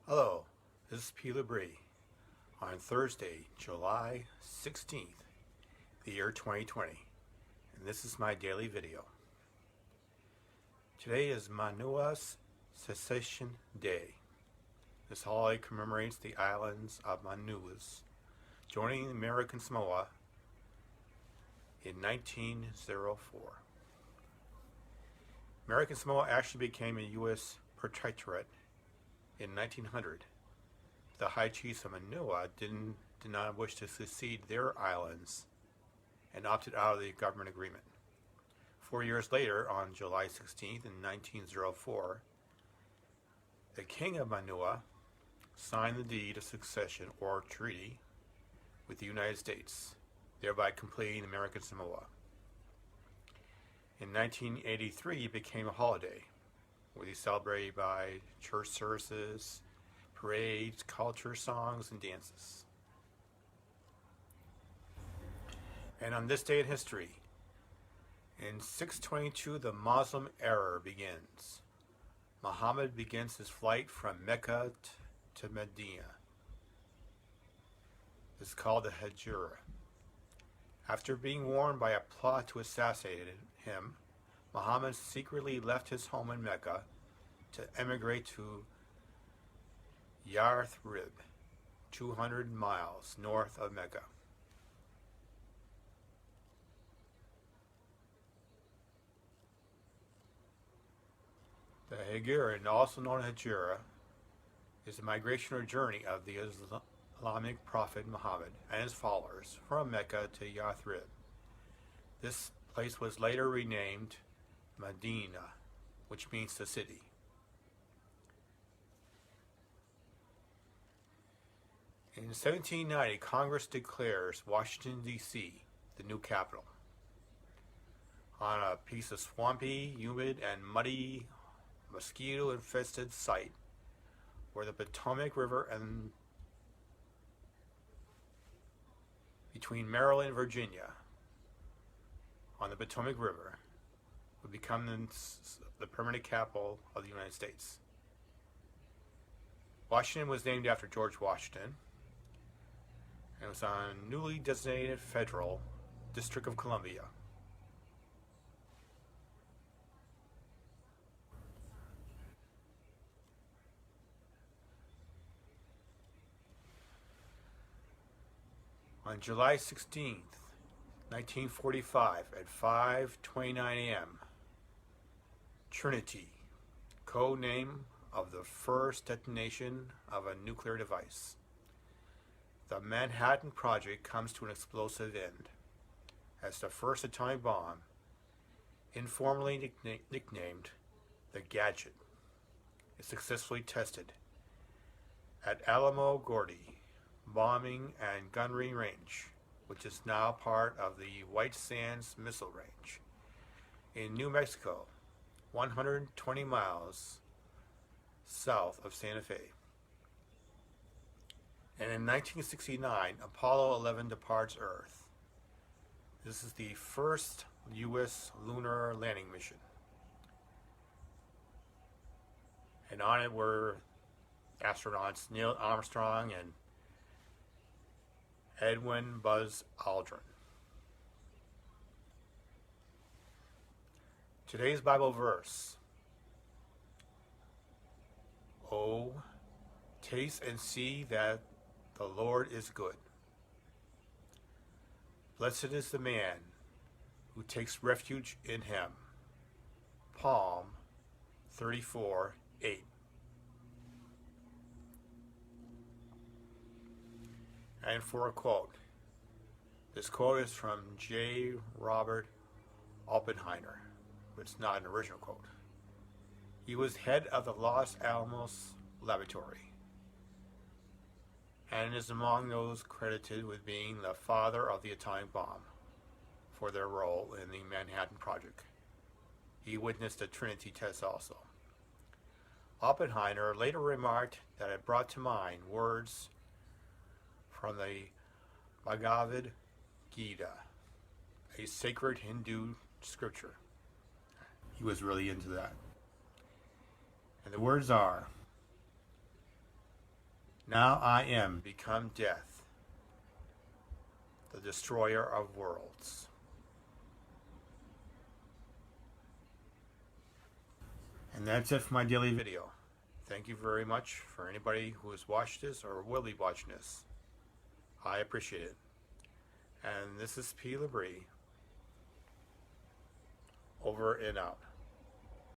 Hello, this is P. Labrie on Thursday, July 16th, the year 2020, and this is my daily video. Today is Manua's Cessation Day. This holiday commemorates the islands of Manuas joining American Samoa in 1904. American Samoa actually became a U.S. protectorate in 1900. The High Chiefs of Manua did not wish to secede their islands and opted out of the government agreement. 4 years later, on July 16th in 1904, the King of Manua signed the deed of succession or treaty with the United States, thereby completing American Samoa. In 1983, it became a holiday, where they celebrated by church services, parades, culture, songs, and dances. And on this day in history, in 622, the Muslim era begins. Muhammad begins his flight from Mecca to Medina. This is called the Hijrah. After being warned by a plot to assassinate him, Muhammad secretly left his home in Mecca to emigrate to Yathrib, 200 miles north of Mecca. The Hijrah, also known as Hijrah, is a migration or journey of the Islamic prophet Muhammad and his followers from Mecca to Yathrib. This place was later renamed Medina, which means the city. In 1790, Congress declares Washington, D.C. the new capital. On a piece of swampy, humid, and muddy, mosquito-infested site where the Potomac River and between Maryland and Virginia on the Potomac River would become the permanent capital of the United States. Washington was named after George Washington and was on a newly designated federal District of Columbia. On July 16th, 1945, at 5:29 a.m., Trinity, code name of the first detonation of a nuclear device. The Manhattan Project comes to an explosive end as the first atomic bomb, informally nicknamed the Gadget, is successfully tested at Alamo Gordy Bombing and Gunnery Range, which is now part of the White Sands Missile Range in New Mexico, 120 miles south of Santa Fe. And in 1969, Apollo 11 departs Earth. This is the first U.S. lunar landing mission. And on it were astronauts Neil Armstrong and Edwin Buzz Aldrin. Today's Bible verse: Oh, taste and see that the Lord is good. Blessed is the man who takes refuge in him. Psalm 34:8. And for a quote, this quote is from J. Robert Oppenheimer, but it's not an original quote. He was head of the Los Alamos Laboratory and is among those credited with being the father of the atomic bomb for their role in the Manhattan Project. He witnessed the Trinity test also. Oppenheimer later remarked that it brought to mind words from the Bhagavad Gita, a sacred Hindu scripture. He was really into that. And the words are, Now I am become death, the destroyer of worlds. And that's it for my daily video. Thank you very much for anybody who has watched this or will be watching this. I appreciate it. And this is P. Labrie. Over and out.